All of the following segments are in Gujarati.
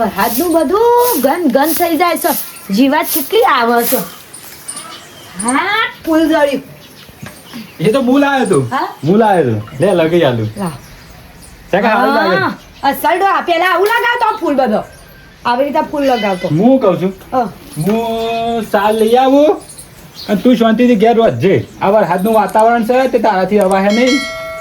વરસાદનું બધું ગન થઈ જાય છે. જીવાત કેટલી આવે છે. હા ફૂલ જળ્યું. એ તો મૂલ આવ્યો તું. હા મૂલ આવ્યો તું. લે લગી આલું. ચકા હાલ લાગે. અસલ ડો પેલા આવું લગાવતો ફૂલ બધો. આવી રીતે ફૂલ લગાવતો. હું કહું છું હું સાલ લઈ આવું અને તું શાંતિથી ઘેર વધજે. આ વરસાદનું વાતાવરણ છે તે તારાથી અવાહે નહીં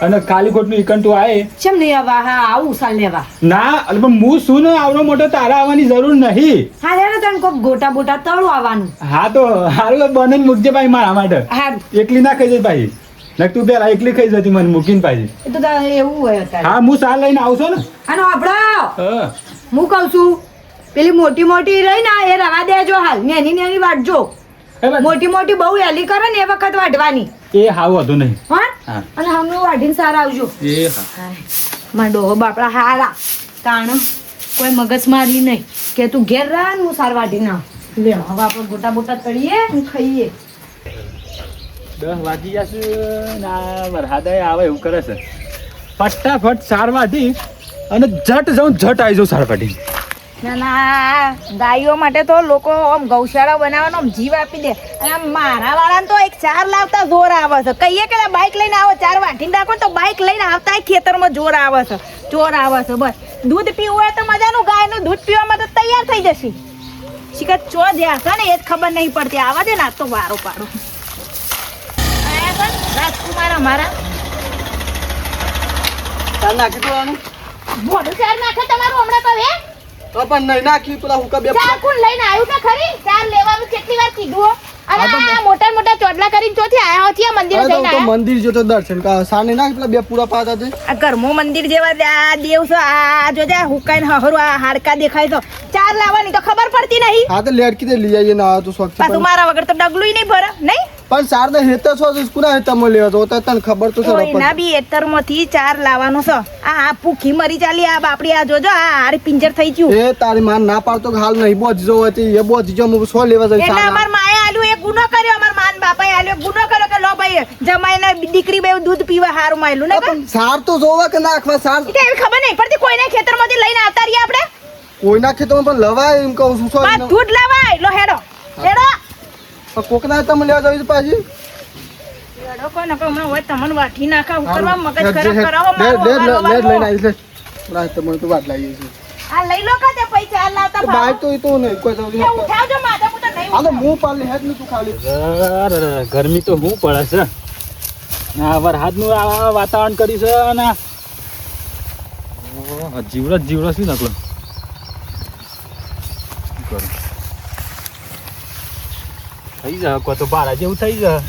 અને ખાલી ખોટનું ઈકન તું આવે ચમ નહીં આવા. હા આવું સાલ લેવા ના પણ હું શું ને આવડો મોટો તારા આવવાની જરૂર નહીં. હા યાર તને કોક ગોટા બોટા તળું આવવાનું. હા તો હારું બને મૂકજે ભાઈ મારા માટે. હા એકલી ના ખાઈ જઈ ભાઈ. ને તું પેલા એકલી ખાઈ જતી મને મૂકીને પાછી. એ તો એવું હોય અત્યારે. હા હું સાલ લઈને આવશો ને. આનો આપણો હા હું કહું છું પેલી મોટી મોટી રહી ને એ રવા દેજો હાલ. નેની નેની વાટજો. મોટી મોટી બહુ એલી કરે ને એ વખત વાટવાની. એ હાવ હતું નહીં. હા અને હમણાં વાટીને સારા આવજો. એ હા મારા ડોહો બાપડા હારા તાણ કોઈ મગજ મારી નહીં કે તું ઘેર રહ ને હું સાર વાટી ના લે. હવે આપણે ગોટા બોટા તળીએ ને ખાઈએ. 10 વાગી જશે ના વરસાદ આવે એવું કરે છે. ફટાફટ સાર વાટી અને જટ જાઉં જટ આવી જાઉં સાર વાટી. ના ના ગાયો માટે તો લોકો આમ ગૌશાળા બનાવવાનો આમ જીવ આપી દે. અને આમ મારા વાળાને તો એક ચાર લાવતા જોર આવે છે. કહીએ કે બાઇક લઈને આવો ચાર વાટીને રાખો તો બાઇક લઈને આવતા ખેતરમાં જોર આવે છે. જોર આવે છે બસ. દૂધ પીવું હોય તો મજાનું ગાયનું દૂધ પીવામાં તો તૈયાર થઈ જશે. શિકાર ચો જ્યાં છે ને એ જ ખબર નહીં પડતી. આવા દે ને તો વારો પાડો. રાજકુમાર અમારા નાખી દેવાનું મોઢું ચાર નાખે તમારું હમણાં કહે તો પણ નહીં નાખી પેલા હુકા બે ચાર કોણ લઈને આવ્યું તો ખરી. ચાર લેવાનું કેટલી વાર કીધું. અને આ મોટા મોટા ચોટલા કરીને ચોથી આયા હોતી આ મંદિર જઈને આયા. મંદિર જો તો દર્શન કા સાને નાખ પેલા બે પૂરા પાતા છે. આ ઘરમો મંદિર જેવા આ દેવ છે. આ જોજે હુકાઈને હહરો આ હાડકા દેખાય તો ચાર લાવવાની તો ખબર પડતી નહીં. હા તો લેડકી તે લઈ આવીએ ના તો શોખ પાછું મારા વગર તો ડગલું નહીં ભરે નહીં. પણ સાર તો હેતર છો પૂરા હેતરમાં લેવા તો તને ખબર તો છે. કોઈના બી એતરમાંથી ચાર લાવવાનો છે. આ ભૂખી મરી ચાલી આ બાપડી આ જોજો આ હારી પિંજર થઈ ગયું. એ તારી માન ના પાડતો કે હાલ નહીં બોજ જો હતી એ બોજ જો હું સો લેવા જઈ. એટલે અમાર માએ આલ્યું એક ગુનો કર્યો. અમાર માન બાપાએ આલ્યો ગુનો કર્યો કે લો ભાઈ જમાઈને દીકરી બે દૂધ પીવા હારું માયલું ને. પણ સાર તો જોવા કે નાખવા સાર એટલે એવી ખબર નહીં પડતી. કોઈના ખેતરમાંથી લઈને આવતા રહીએ આપણે. કોઈના ખેતરમાં પણ લવાય એમ કહું છું. પણ દૂધ લેવાય લો હેડો હેડો. કોકના તમે લેવા જઈ પાછી હેડો કોઈ નકો હમણાં હોય તમને વાઠી નાખા ઉતરવા મગજ ખરાબ કરાવો લેડ લઈને આવી છે. રાત તમને તો વાત લાગી છે. આ લઈ લો કાતે પૈસા આ લાવતા બાઈક તો એ તો નહીં કોઈ તો એ ઉઠાવજો માથા મુઠા નહીં. હાલો હું પાલી હેડ ને તું ખાલી ગરમી તો હું પડે છે. આ વરસાદનું આ વાતાવરણ કરી છે અને જીવડો જીવડો શું નકલો થઈ જાય કોઈ તો બારા જેવું થઈ જાય.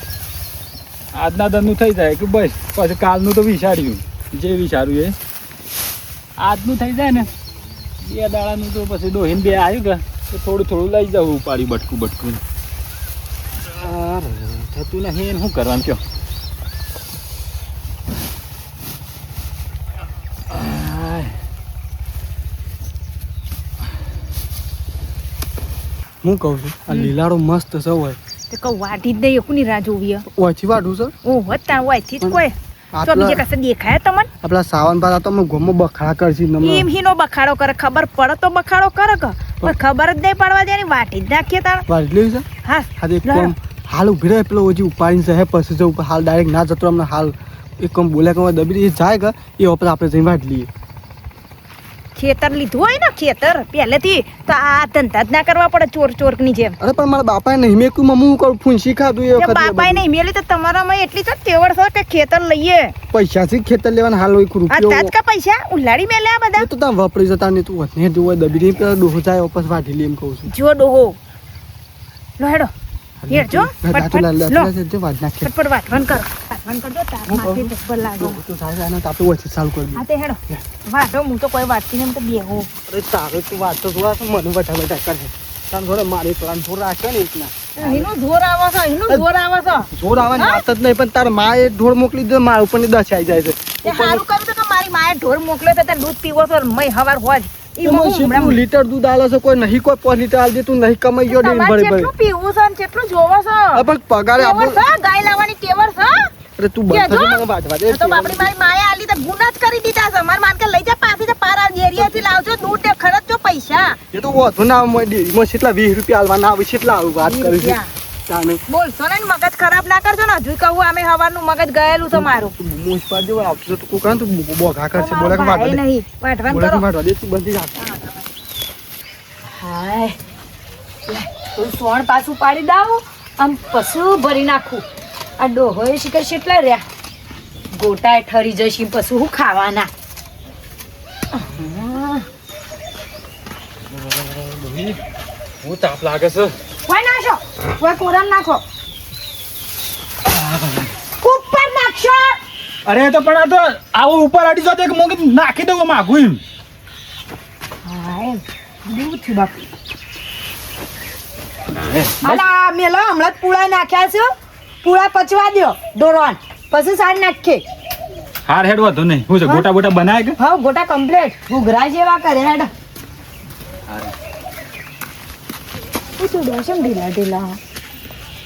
આજના દરનું થઈ જાય કે બસ પછી કાલનું તો વિચાર્યું જે વિચાર્યું એ આજનું થઈ જાય ને. બે દાડાનું તો પછી ડોહીને બે આવ્યું કે તો થોડું થોડું લઈ જવું ઉપાડી બટકું બટકું. થતું નહીં એને શું કરવાનું કયો. હું કહું છું આ લીલાડો મસ્ત છે હોય તે કહું વાટી જ દઈએ કોની રાહ જોવી. ઓછી વાઢું છે. ઓ હતા ઓયથી જ કોઈ તો બીજે કસે દેખાય તમને. આપણા સાવન પાછા તો અમે ગોમો બખાડા કરશી એમ હીનો બખાડો કરે. ખબર પડે તો બખાડો કરે કે પણ ખબર જ નહીં પડવા દે વાટી જ નાખીએ તાર. વાઢી લેવી છે. હા હા એક કોમ હાલ ઉભી રહે પેલો ઓછી ઉપાડીને છે પછી જો હાલ ડાયરેક્ટ ના જતો અમને હાલ એક કોમ બોલ્યા કે દબી જાય કે એ વખત આપણે જઈને વાઢી લઈએ. ખેતર લીધું હોય ને ખેતર પહેલેથી તો આ ધંધા જ ના કરવા પડે ચોર ચોરની જેમ. અરે પણ મારા બાપાએ નહીં મેં કહ્યું હું કરું ફૂંસી ખાધું એ વખત. બાપાએ નહીં મેલી તો તમારામાં એટલી તો તેવડ છે કે ખેતર લઈએ. પૈસાથી ખેતર લેવાના હાલ હોય આ તાજકા પૈસા ઉલાડી મેલ્યા બધા. તો તમે વપરી જતા ને તું વધને જોવે દબી પેલા ડોહો જાય વાપસ વાઢી લે એમ કહું છું. જો ડોહો લો હેડો હેડ જો ફટફટ વાટવાન કર. વાટવાન કરજો તાર માથે ચપ્પલ લાગો તો સાહેબ આને તો આપણે ઓછી ચાલુ કરી દઈએ. હા તે હેડો વાટો હું તો કોઈ વાટતી નહીં. તો બેહો અરે તારે તું વાત તો જોવા મને બઠા બઠા કરે તાર ઘરે મારી પ્લાન થોડો રાખ્યો ને એકના એનું જોર આવે છે. એનું જોર આવે છે. જોર આવવાની વાત જ નહીં પણ તાર માએ ઢોળ મોકલી દે મારા ઉપરની દસ આવી જાય છે. તે સારું કર્યું કે મારી માએ ઢોર મોકલ્યો તો તે દૂધ પીવો છો મય હવાર હોજ. કેટલું લીટર દૂધ આલે છે કોઈ નહીં કોઈ 5 લીટર આલ દે તું નહીં કમાઈ ગયો ડેન ભરે ભરે. કેટલું પીવું છે ને કેટલું જોવો છે. પણ પગારે ટેવર છે ગાય લાવવાની ટેવર છે. અરે તું બંધ થજે મને વાટવા દે. તો બાપડી મારી માએ આલી તો ગુના જ કરી દીધા છે. માર માન કે લઈ જા પાછી પારા એરિયાથી લાવજો દૂધ ને ખરચજો પૈસા પૈસા એ તો વાંધો ના આવે ડેરીમાં કેટલા 20 રૂપિયા આલવાના આવે કેટલા આવે વાત કરી છે તાને બોલશો ને મગજ ખરાબ ના કરજો ને હજુ કહું અમે હવારનું મગજ ગયેલું છે મારું મોજ પાડ દેવા આવતો તો કોકરા તો બોઘા કરશે બોલે કે ભાઈ વાટવા દે નહીં વાટવાન બોલે કે કરો વાટવા દે તું બંધી રાખ હાય લે, થોડું સોણ પાછું પાડી દાવ આમ પશુ ભરી નાખું આ ડોહોએ શિખર કેટલા રહ્યા ગોટાએ ઠરી જશે પશુ હું ખાવાના બહુ તાપ લાગે છે કોઈ નાખો કોઈ કોરામ નાખો ઉપર નાખશો અરે તો પણ આ તો આવો ઉપર અડી જતો કે મોંઘી નાખી દઉં માગું એમ હાય દેવું થયું બાપ હાલા મેલો હમણાં જ પૂળા નાખ્યા છે પૂળા પચવા દ્યો દોરવાન પછી સાડ નાખે હાર હેડ વધુ નહીં હું છે ગોટા બોટા બનાય કે હા ગોટા કમ્પ્લીટ ઘૂઘરા જેવા કરે હેડ તું દોશમ ઢીલા ઢીલા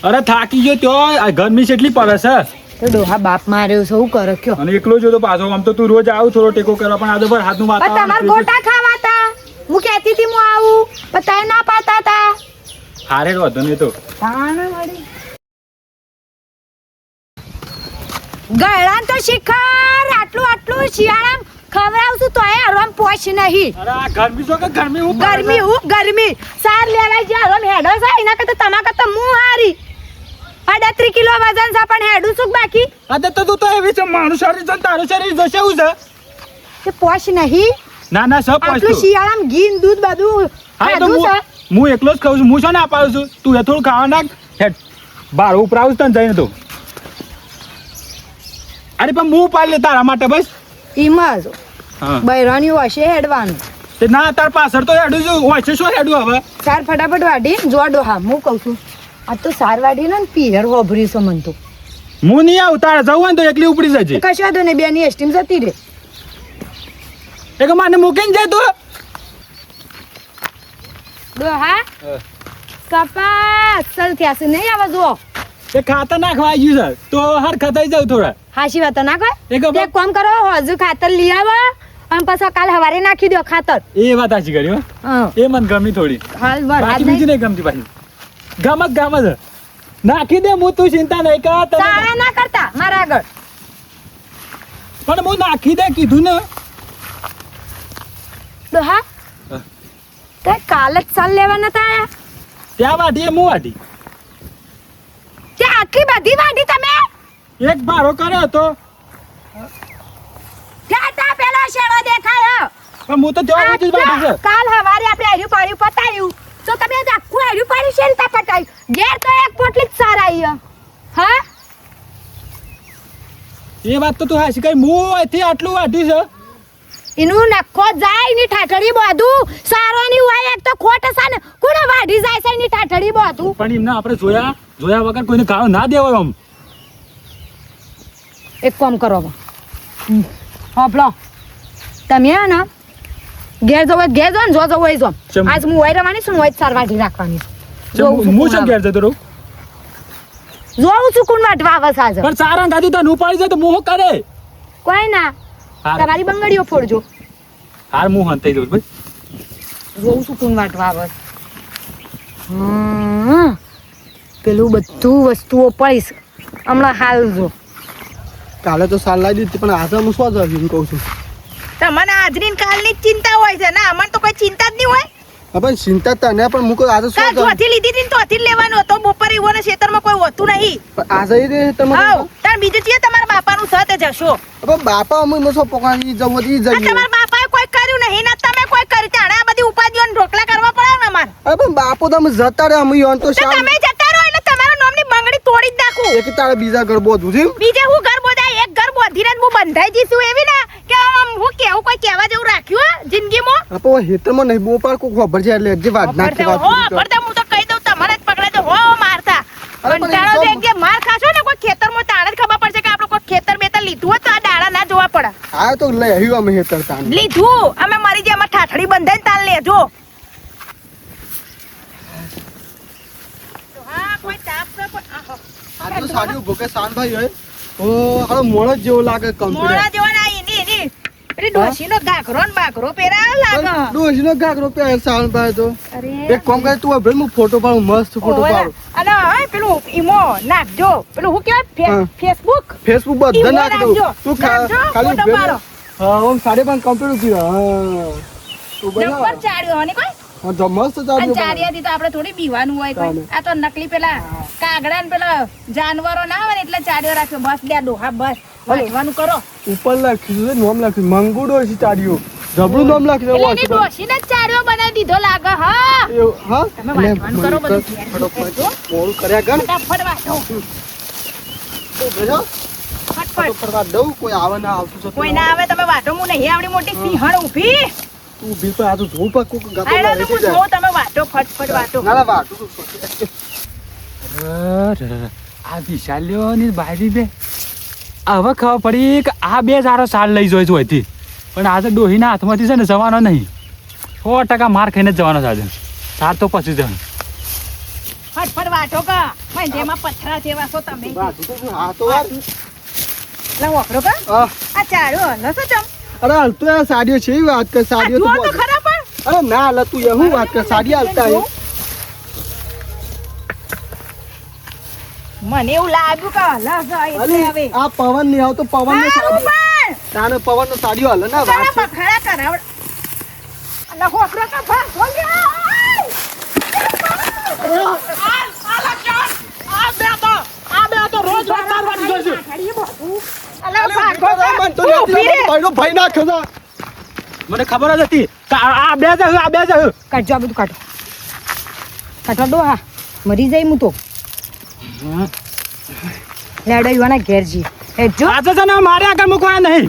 અરે થાકી ગયો ત્યો આ ગરમી કેટલી પડે છે તો ડોહા બાપ માર્યો છે હું કરે કયો અને એકલો જો તો પાછો આમ તો તું રોજ આવું થોડો ટેકો કરવા પણ આજે પર હાથનું પણ તમારે વાતાવરણ ગોટા ખાવા તા હું કહેતી હતી હું આવું પણ તમે ના પાતા તા હાર હેડ વધુ નહીં તો ગળાન તો શિખર આટલું આટલું શિયાળામાં ખવડાવશું તોય આરામ પોચ નહીં અરે આ ગરમી છો કે ગરમી હું ગરમી હું ગરમી સાર લેવાય જે આરામ હેડો છે એના કરતા તમા કરતા હું હારી 38 કિલો વજન છે પણ હેડું શું બાકી અરે તો તું તો એવી છે મારું શરીર છે ને તારું શરીર જશે એવું છે તે પોચ નહીં ના ના સબ આટલું પહોંચતું શિયાળામાં ઘી ને દૂધ બધું હા તો ખાધું છે હું એકલો જ ખાઉં છું હું છે ને અપાવું છું તું એ થોડું ખાવા નાખ હેડ બાર ઉપરાવું તને જઈને તો અરે પણ હું પાડી લે તારા માટે બસ ઈમાં જ હા બૈરાની વશે હેડવાનું તે ના તાર પાછળ તો હેડું છું હોય શું હેડું હવે સાર ફટાફટ વાઢી જો ડોહા હું કહું છું આ તો સાર વાઢી ને પિયર હોભરી છે મન તો હું નહીં આવું તારે જવું હોય ને તો એકલી ઉપડી જજે કશા વાંધો નહીં બેની એસ્ટીમ જતી રે એક મને મૂકીને જાય તું ડોહા કપાસ ચલ થયા છે નહીં આવા જુઓ એ ખાતર નાખવા આવ્યું છે તો હર ખતાઈ જાવ થોડા હાશી વાત ના કર એક તે એક કામ કરો હજુ ખાતર લઈ આવો અને પછી કાલ હવારે નાખી દો ખાતર એ વાત સાચી કરી હો હા એ મને ગમી થોડી હાલ વરસાદ બાકી બીજી નહીં નહીં ગમતી પાછી ગમ જ નાખી દે હું તું ચિંતા નહીં કર તને સારા ના કરતા મારા આગળ પણ હું નાખી દે કીધું ને ડોહા હા. તે કાલ જ સાલ લેવા નતા આયા ત્યાં વાટી હું વાટી તે આટલી બધી વાઢી તમે એક ભારો કર્યો હતો ત્યાં તા પેલો શેડો દેખાયો પણ હું તો ત્યાં સુધી જ વાટી છે કાલ હવારે આપણે હેર્યું પાડ્યું પતાયું તો તમે આજ આખું હેર્યું પાડ્યું છે ને તા પતાયું ઘેર તો એક પોટલી જ સાર આવી હા એ વાત તો તું હાસી કઈ હું અહીંથી આટલું વાટી છે એનું નખો જાય ની ઠાઠડી બધું સારોની હોય એક તો ખોટ છે ને કોને વાઢી જાય છે ની ઠાઠડી બધું પણ એમને આપણે જોયા વગર કોઈને ખાવા ના દેવાય આમ એક કામ કરો હોપલો તમે હે ને ઘેર જવો ને જો જવો હોય જો ચમ. આજ હું હોય રવાની છું હોય સાર વાઢી રાખવાની હું શું ઘેર જતો રહું જોઉં છું કોણ વાઢવા આવે છે આજે પણ સારા દાદુ તને ઉપાડી જાય તો હું શું કરે કોઈ ના હાર તમારી બંગડીઓ ફોડજો હાર હું હંતાઈ દઉં ભાઈ જોઉં છું કોણ વાટવા આવે છે. હમ. પેલું બધું વસ્તુઓ પડીશ હમણાં હાલ જો કાલે તો સાલ લાવી દીધી પણ આજે હું શું જ કહું છું તમને આજની ને કાલની જ ચિંતા હોય છે ને અમને તો કોઈ ચિંતા જ નહીં હોય હા પણ ચિંતા તને પણ હું કહું આજે શું કાલ ચોથી લીધી હતી ને ચોથી જ લેવાનું હતો બપોરે એવો ને ખેતરમાં કોઈ હોતું નહીં પણ આજે એ તમે હાવ તાર બીજું છે તમારા બાપાનું છે તે જશો પણ બાપા અમે નસો પકડી જવું ઈ આ જઈએ તમારા બાપાએ કોઈ કર્યું નહીં ને તમે કોઈ કર્યું તાણે આ બધી ઉપાધિઓ ને ઢોકલા કરવા પડે ને અમારે અરે પણ બાપો તમે જતા રહે અમે યોન તો તો શામ તમે જતા રહો એટલે તમારા નામની બંગડી તોડી જ નાખું એક તારે બીજા ઘર બોધું છે બીજે હું ઘર બોધાય એક ઘર બોધીને જ હું બંધાઈ જઈશું એવી ને કે આમ હું કેવું કોઈ કહેવા જેવું રાખ્યું હે જિંદગીમાં આપણે હેતરમાં નહીં બોપાર કોઈ ખબર છે એટલે જે વાત ના પડતે હો પડતે હું તો કહી દઉં તમારે જ પકડે તો હો મારતા અરે પણ કંટાળો એ દે કે માર ખાશો ને કોઈ ખેતરમાં તાણે જ ખબર પડશે કે આપણે કોઈ ખેતર બેતર લીધું હોય તો આ દાડા ના જોવા પડે આ તો લઈ આવ્યું અમે હેતર તાન લીધું અમે મરી જે અમાર ઠાઠડી બંધાઈને તાણ લેજો તો હા કોઈ તાપ છે પણ આહો આ તો સાડી ઉભો કે શાનભાઈ હોય ઓ હાલો મોળો જ જેવો લાગે મોળા કમ્પ્યુટર જેવા ના એની પેલી ડોશીનો ઘાઘરો ને બાઘરો પહેરાયો લાગે ડોશીનો ઘાઘરો પહેર સાવન પાડે તો અરે એક કામ કરે તું ભાઈ હું ફોટો પાડું મસ્ત ફોટો પાડું અને હા પેલું ઈમો નાખજો પેલું હું કહેવાય હા. ફેસબુક ફેસબુક બધા ઈમો નાખ નાખજો. દઉં તું નાખજો, ખાલી ફોટો પાડો. હા ઓમ 5.5 કમ્પ્લીટ થયું હા તું નંબર બનાવ ચાડ્યો હને કોઈ હા તો મસ્ત અને ચાલ્યું ચારિયાથી તો આપણે થોડી બીવાનું હોય કોઈ ચાલે. આ તો નકલી પેલા કાગડા ને પેલા જાનવરો ના આવે ને એટલે ચાડ્યો રાખ્યો બસ લે ડોહા બસ વાંચવાનું કરો ઉપર લખ્યું છે નામ લખ્યું મંગુડો છે ચાડ્યું જબરું નામ લખ્યું એટલે એની ડોશીને જ ચાડ્યો બનાવી દીધો લાગે હા હા તમે વાંચવાનું કરો બધું ઘેર ફટાફટ મોડું કર્યા કર ફટાફટ વાંચો તો ગયો ફટફટ ફટાફટ વાત દઉં કોઈ આવે ના આવતું છે કોઈ ના આવે તમે વાટો હું નહીં આવડી મોટી સિંહણ ઊભી તું બી પર આ તો ધોવું પર કોક ગાતો આડો મારે તો હું છે જોઉં તમે વાટો ફટફટ વાટો ના ના વાટું તો અરે, આ વિશાલ્યો ની બાયરી બે હવે ખબર પડી કે આ બે સારો સાલ લઈ જોઈ જોઈતી પણ આજે ડોહીના હાથમાંથી છે ને જવાનો નહીં 100% માર ખાઈને જ જવાનો છે આજે સાર તો પછી જવાનું ફટફટ વાટો કા મેં જેમાં પથરા જેવા છો તમે વાટું તો શું? હા તો વાર લા વાપરો કા હા આ ચાડ્યો નસો ચમ અરે હાલ તો આ સાડીઓ છે એવી વાત કર આ સાડીઓ જુઓ તો તો બહુ- ખરા પણ અરે ના હાલ તું એવું વાત કર સાડી હાલતા હે મને એવું લાગ્યું કે હલસ એટલે હવે અરે આ પવન નહીં આવતો પવન ને સારું સાડી પણ તાને પવન નો સાડીઓ હાલે ના તારા વાત છે. બખાડા કરાવડ અલા હોકરો કા ભાગ હો ગયા અલા ભાગો મન તો નથી લાગતું, ભાઈનો ભાઈ નાખ્યો છે. મને ખબર જ હતી કે આ બે જ આ બે જ કાઢજો આ બધું કાઢો કાઢો ડોહા મરી જાય હું તો લેડો યુવાના ઘેર જી એ જો આજે છે ને મારે આગળ મૂકવાના નહીં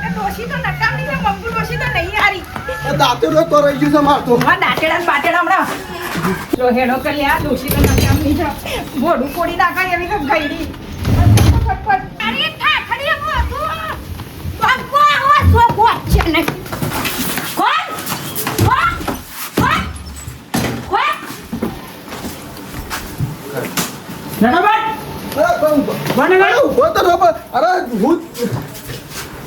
એ ડોશી તો નકામની છે મંગુ ડોશી તો નહીં હારી આ દાંતેડો તો રહી ગયું છે મારતો હા દાટેડા ને બાટેડા હમણાં જો હેડો કરી આ ડોશી તો નકામની છે મોઢું ફોડી નાખાય એવી તો ગઈડી ફટફટ અરે ઠાઠડી મો તું બાપો હો સો કો છે ને કોણ કોણ કોણ કોણ નગરબાઈ અરે બહુ ઉભો તો રહો પણ. અરે હું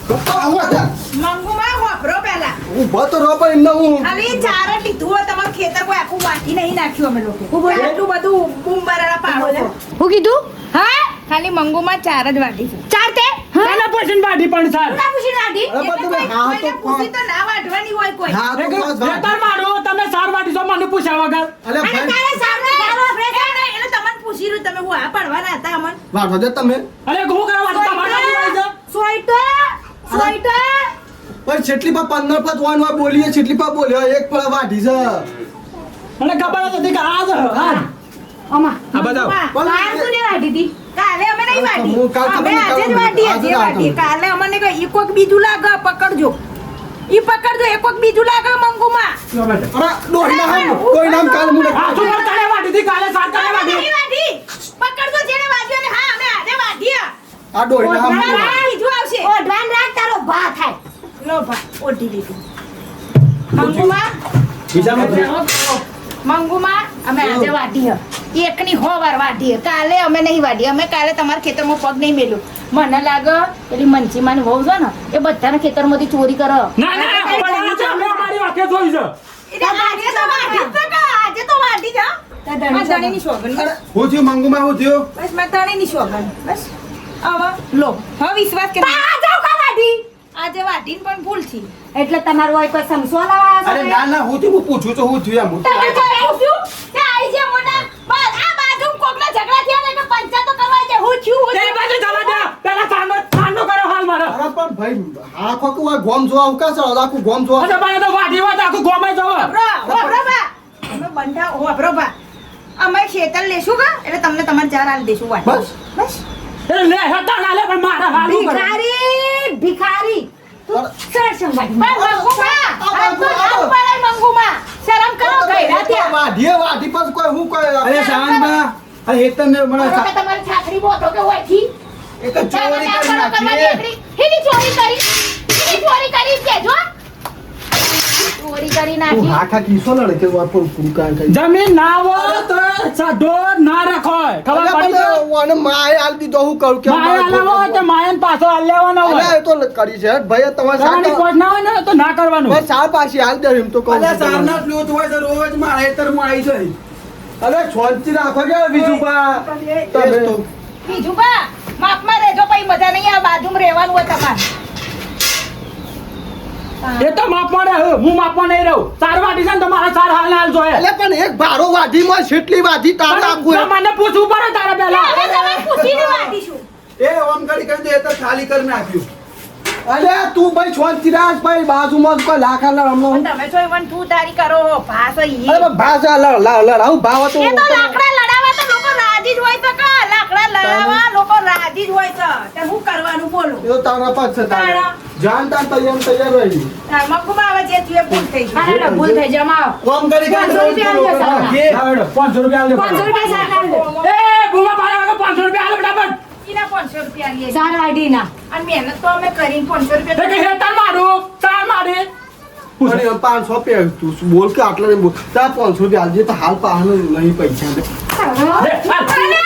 ગપ્પા આવા હતા. મંગુ માં હોપરો પહેલા ઉભો તો રહો પણ એમને હું ખાલી ચાર જ લીધું હોય તમારું ખેતર કોઈ આખું વાટી નહીં નાખ્યું અમે લોકો આટલું બધું બૂમબરાડા પાડો છો હું કીધું હા ખાલી મંગુમાં ચાર જ વાટી છે ચાર તે તને પસંદ બાટી પણ સાર ના પૂછી નાખી અરે પણ તમે હા તો કોઈને પૂછી તો ના વાટવાની હોય કોઈ હા તો બસ વાત. વેતર મારો તમે સાર બાટી છો મને પૂછ્યા વગર અલે અને ભાઈ તારે સામે તારો ફ્રેન્ડ એટલે તમને પૂછી રહ્યું તમે હું આ પાડવાના હતા અમન વાંધો દે તમે અરે હું કરવા વાટી તમારે બાટી આવી છે સોઈટો સોઈટો પણ છેટલી પા 15 પા વન વાર બોલીએ છેટલી પા બોલ્યો એક ફળ વાઢી છે મને ખબર જ હતી કે આ જ હા અમા આ બતાવો કાલ તું ને વાટી હતી કાલે અમે નહીં વાટી હું કાલ અમે તમને આજે જ કાલ વાટી આજે આજે વાટી વાટી. કાલે અમને કહે ઈ કોક બીજું લાગે પકડજો ઈ પકડજો એ કોક બીજું લાગે મંગુમાં અરે ડોહી ના હમ કોઈ નામ કાલ મુને આ શું કર તને વાટી હતી કાલે સાર તને વાટી નહીં વાટી પકડજો જેને વાગ્યો ને હા અમે આજે વાટી આ ડોહી ના હમ બીજું આવશે ઓ ધ્યાન રાખ તારો ભા થાય લો ભા ઓઢી લીધું મંગુમાં મંગુમાં અમે આજે વાટી હ એકની હો વાર વાટી હ કાલે અમે નહીં વાટી અમે કાલે તમારા ખેતરમાં પગ નહીં મેલ્યો મને લાગે પેલી મંચીમાં વહુ છે ને એ બધાના ખેતરમાંથી ચોરી કરે ના ના પણ આ તો અમે અમારી વાકે જોઈ છે આજે તો વાટી આજે તો વાટી જા ધણીની શોભન હું થયું મંગુમાં હું થયું બસ મેં ધણીની શોભન બસ હવે લો હવે વિશ્વાસ કે આજે વાટીને પણ ભૂલ થી એટલે તમારું હોય કોઈ સમસો લાવવા અરે ના ના હું થયું હું પૂછું તો હું થયું એમ તમે તો એવું થયું કે આઈ જે મોટા બસ આ બાજુ કોકના ઝઘડા થયા ને કે પંચાયત તો કરવા દે હું છું તે બાજુ જવા દે પેલા સાંડો કર્યો હાલ મારો અરે પણ ભાઈ આખો કે આ ગોમ જોવા અવકાશ છે આખું ગોમ જોવા અરે ભાઈ તો વાટી વાત આખું ગોમાઈ જવો બરોબર અમે બંધા બરોબર અમે ખેતર લેશું કે એટલે તમને તમારે ચાર હાલ દેશું વાટી બસ બસ એ લે હેતા ના લે પણ મારા હાલ હું કરે ભિખારી ભિખારી તું સર સંભાળી પણ મંગુમાં આ તો જાવું પડે મંગુમાં શરમ કરો ગયડા ત્યાં વાઢીએ વાઢી પાસ કોઈ હું કોઈ અરે શાંતબા અરે હેતન ને મને બરોબર તમારી છાકરી બોતો કે હોય થી એક જ ચોરી કરી નાખી હેની ચોરી કરી કેજો ચોરી કરી તું નાખી હાખા કિસ્સો લડે કે વાર પર પૂરું કામ કરી જમીન ના હોય તો સાધો ના રખોય ખબર પડી છે અને માએ આલ દીધો હું કરું કે માયા આલાવો હોય તો માયાને પાછો આલ લેવાનો હોય અલ્યા, એ તો કરી છે ભાઈ તમારે તમારી સાથ કોટ ના હોય ને તો ના કરવાનું બસ સાર પાછી હાલ દે એમ તો કહું અલ્યા છું તમને. સારના પ્લોટ હોય તો રોજ મારા હેતરમાં આવી જાય. અરે છોંચી રાખો કે બીજુબા તમે તો બીજું બા માપમાં રહેજો પછી મજા નહીં આ બાજુમાં રહેવાનું હોય તમારે એ તો માપમાં રહે હું માપમાં નહીં રહું ચાર વાટી છે ને તો મારા ચાર હાલ હાલ જોઈએ અલ્યા પણ એક ભારો વાઢીમાં છેટલી વાઢી તારે આખું તો મને પૂછવું પડે તારે પહેલા હવે તમે પૂછીને વાંધીશું એ ઓમ ઘડી કરી દે, એ તો ખાલી કરી નાખ્યું. અલ્યા તું ભાઈ છોંચી રાખ ભાઈ બાજુમાં જ કોઈ લાખ હાલ રમનો પણ તમે છો એવન તું તારી કરો હો ભાષો ઈ અરે પણ ભાષા લડાવું ભાવ હતો એ તો લાકડા લડાવવા તો લોકો રાજી જ હોય છે કે લાકડા લડાવવા લોકો રાજી જ હોય છે તે હું કરવાનું બોલો એ તો તારા પાસ છે તારે તારા. જાણતા તૈયાર રહી મગમાં આવે જે થયું એ ભૂલ થઈ ગઈ હા, ના, ભૂલ થઈ જમાવો ઓમ ઘડી કરી 500 રૂપિયા આલજો સાહેબ. કે 500 રૂપિયા આલ દે 500 રૂપિયા સાર આલજો. એ ભૂમા ભાડા વાળો 500 રૂપિયા આલ ફટાફટ એના 500 રૂપિયા લઈએ સાર વાઢીના. અને મહેનત તો અમે કરીને 500 તે રૂપિયા કે હેતર મારું ચાર મારી અને 500 પે તું બોલ કે આટલા નહીં બોલ તા 500 રૂપિયા આલજે તો હાલ પાહનો નહીં પૈસા દે લે,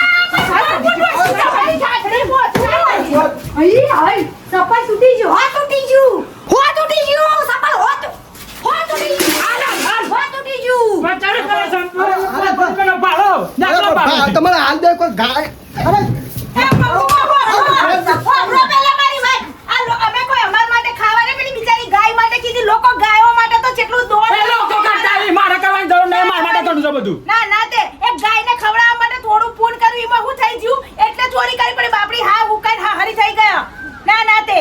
હાલ. અહીં, અહીં, સપલ તૂટી ગયું. હા, તૂટી ગયું. હો તૂટી ગયું. સપલ હો તૂટી ગયું. હાલ, હાલ, હો તૂટી ગયું. બચારો કરે છે. 500 રૂપિયાનો ભાડો. નાખો ભાડો. તમારે હાલ દે કોઈ ગાય અરે અમે કોઈ અમાર માટે ખાવા ને પેલી બિચારી ગાય માટે કીધી લોકો ગાયો માટે તો કેટલું દોડ એ લોકો કરતા નહીં, મારે કરવાની જરૂર નહીં, મારા માટે કરવું છે બધું. ના ના તે એક ગાયને ખવડાવવા માટે થોડું પૂન કર્યું એમાં હું થઈ ગયું એટલે ચોરી કરી પડી બાપડી હા હુકાઈ હા હરી થઈ ગયા ના ના તે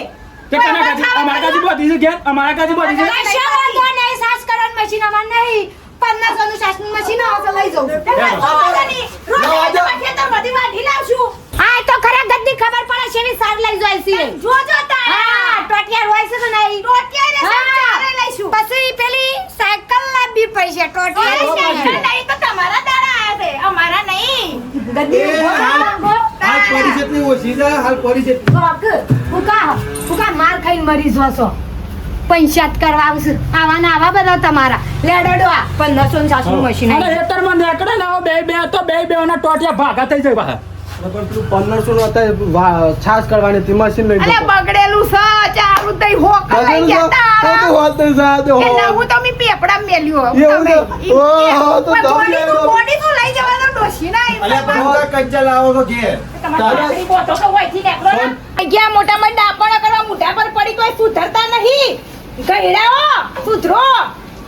તે કના કાજી? અમારા કાજી બધી છે ઘેર? અમારા કાજી બધી છે? કશો વાંધો નહીં. સાસ કરવાનું મશીન અમાર નહીં. 500 નું સાસનું મશીન આવે તો લઈ જાઉં. હા, એ તો ખરા ગદ્દી ખબર પડે છે એવી સાર લઈ જાય છે. હા, ટોટિયાર હોય છે તો નહીં. હા. પછી પેલી સાયકલ લાવવી પડશે. ટોટિયાર તમારા દાડા આયા છે અમારા નહીં ગદ્દી એ હાલ પડી જેટલી ઓછી છે, હાલ પડી જેટલી. ફૂકા માર ખાઈને મરી જશો. પંચાયત કરવા આવશે. આવાના આવા બધા તમારા લેડડો આ 1500 નું સાસનું મશીન અને આવી. હેતરમાં નીકળે ને આવો બે તો બે ના ટોટિયા ભાગા થઈ જાય બહાર. પણ તું 1500 નો અત્યારે છાસ કરવાની હતી મશીન લઈ અલે બગડેલું છે ચારું તઈ હોક લઈ ગયા નવું તો મી પેપડા મેલ્યું એવું તમે છે? ઓહો, તો તમે બોડી તો લઈ જવાનો ડોશી ના અલ્યા પણ હું તો કચ્ચા લાવો તો ઘેર. તમારી બોટો તો હોયથી નીકળો ને ગયા મોટા મોટા ડાપણા કરવા મોઢા પર પડી તોય સુધરતા નહીં ગયડાઓ સુધરો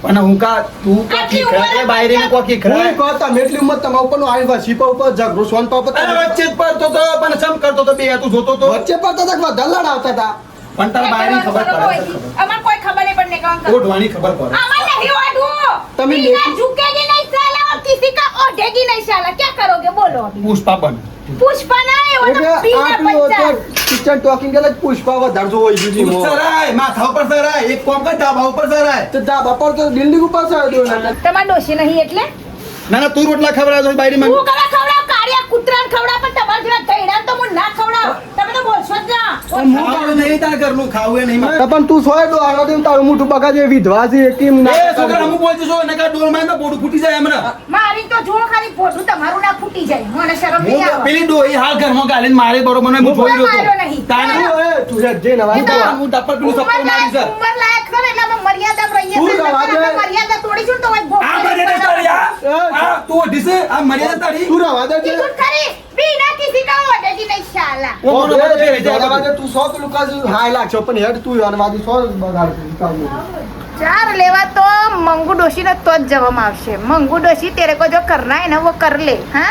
પણ હું કા તું કા આટલી ખીખરા ઉંમરે કે બાયરીને કો ખીખરા? હું કહો તમે એટલી ઉંમર તમારા ઉપરનો આવી વા સીપા ઉપર ઝઘડો સોન પાપા અરે વચ્ચે જ પડતો તો પણ સમ કરતો તો બે તું જોતો તો વચ્ચે પડતા હતા બધા લડાવતા હતા પણ તારા બાયરી ખબર પડે. અમાર કોઈ ખબર નહીં પડને કામ કર ઓઢવાની ખબર પડે. અમાર નહીં ઓઢવું તમે बिना लेके- झुकेगी नहीं साला और किसी का ओढ़ेगी नहीं साला क्या करोगे बोलो अभी પુષ્પા બન. पुष्पा नहीं वो तो बिना बच्चा કિચન ટોકિંગ કે પુષ્પા વધારે જો હોય જુદી તું સરાય, માથા ઉપર સરાય, એક કોમ કર ધાબા ઉપર સરાય. તો જા બાપા તો બિલ્ડિંગ ઉપર ચડ્યો ને તમાર ડોશી નહીં એટલે ના ના તું રોટલા ખવડાવજો બાયરી માં. હું કલા ખવડાવ કાળિયા કૂતરાને ખવડાવ પણ તમાર જેવા ગયડાને તો હું ના ખવડાવ તમે તો બોલશો જ ના ખાવું નહીં તાર ઘરનું, ખાવું એ નહીં મારે. પણ તું સોય તો આગળ દે તારું મોટું બગા જે વિધવા છે કેમ એ છોકરા અમુક બોલતી છો નકર ડોલમાં તો પોડું ફૂટી જાય હમણાં. મારી તો જોડ ખાલી ફોટું તમારું ના ફૂટી જાય મને શરમ હું નહીં આવે પેલી ડોહી હાલ ઘરમાં ગાલીને મારે બરોબર નહીં, હું જોઈ રહ્યો માર્યો તો. નહીં. તાને તું જે નવા હું તો હું ટપ્પર પેલું સપ્પર મારી છે. ઉંમર લાયક છે ને એટલે અમે મર્યાદા રહીએ તું છીએ. રવા દે. અમે મર્યાદા તોડીશું ને તો હોય આ મર્યાદા તારી આ તું ઓઢી છે, આ મર્યાદા તારી. તું રવા દે કીધું ખરી बिना किसी का ओढ़ेगी नहीं साला ઓ મને બધે રહી જાય. તું સો પેલું કાજુ હાય લાગશે પણ હેડ તું અનવાદી સો બગાડ કામ चार लेवा तो मंगू डोशी ने तो जवाब आवश्य मंगू डोशी तेरे को जो करना है ना वो कर ले हाँ